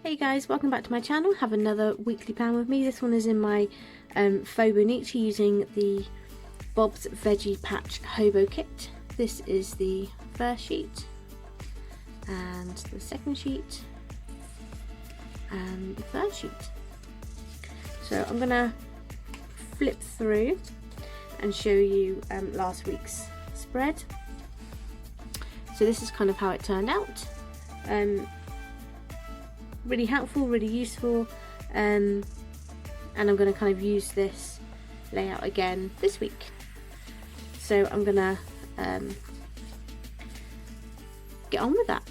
Hey guys, welcome back to my channel. Have another weekly plan with me. This one is in my Fauxbonichi using the Bob's Veggie Patch Hobo kit. This is the first sheet and the second sheet and the third sheet. So I'm gonna flip through and show you last week's spread. So this is kind of how it turned out. Really helpful, really useful, and I'm going to kind of use this layout again this week. So I'm going to get on with that.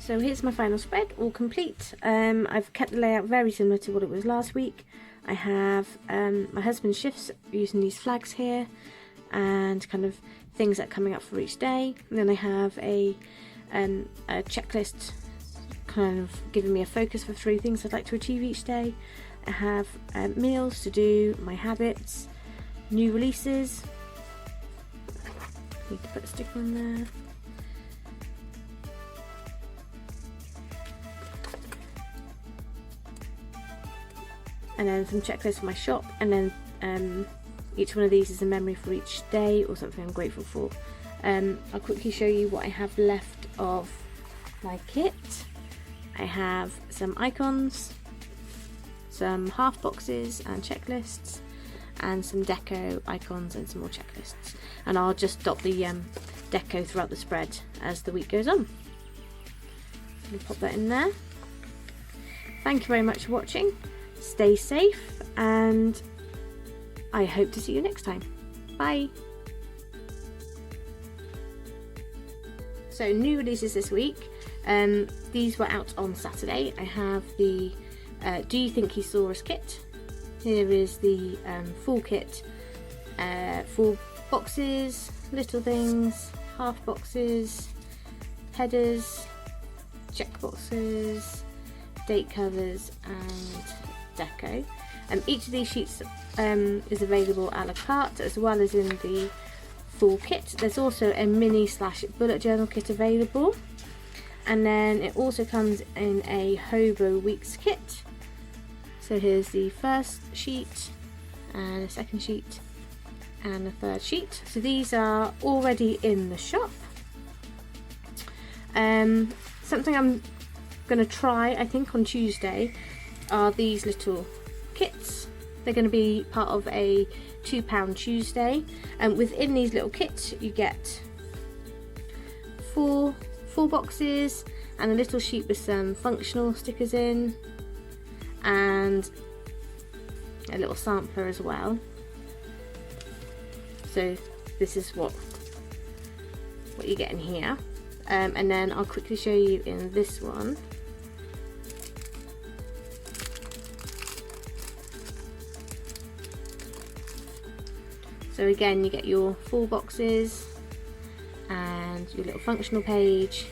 So here's my final spread, all complete. I've kept the layout very similar to what it was last week. I have my husband's shifts using these flags here and kind of things that are coming up for each day. And then I have a checklist kind of giving me a focus for 3 things I'd like to achieve each day. I have meals to do, my habits, new releases. Need to put a sticker on there. And then some checklists for my shop, and then each one of these is a memory for each day or something I'm grateful for. I'll quickly show you what I have left of my kit. I have some icons, some half boxes and checklists, and some deco icons and some more checklists. And I'll just dot the deco throughout the spread as the week goes on. Let me pop that in there. Thank you very much for watching. stay safe, and I hope to see you next time. Bye! So new releases this week. These were out on Saturday. I have the Do You Think He Saw Us kit. Here is the full kit, 4 boxes, little things, half boxes, headers, check boxes, date covers and deco. Each of these sheets is available a la carte as well as in the full kit. There's also a mini / bullet journal kit available, and then it also comes in a Hobo weeks kit. So here's the first sheet and a second sheet and a third sheet. So these are already in the shop. Something I'm going to try, I think, on Tuesday are these little kits. They're going to be part of a £2 Tuesday, and within these little kits you get four boxes and a little sheet with some functional stickers in and a little sampler as well. So this is what you get in here, and then I'll quickly show you in this one. So again, you get your 4 boxes and your little functional page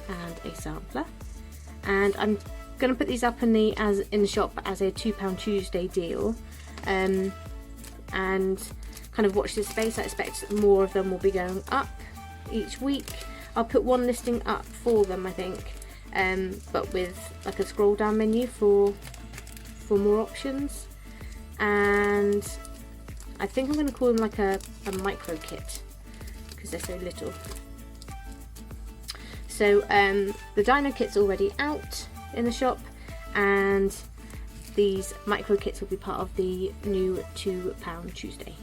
and a sampler. And I'm going to put these up in the shop as a £2 Tuesday deal, and kind of watch this space. I expect more of them will be going up each week. I'll put one listing up for them, I think, but with like a scroll down menu for more options. And I think I'm going to call them like a micro kit because they're so little. So the dino kit's already out in the shop, and these micro kits will be part of the new £2 Tuesday.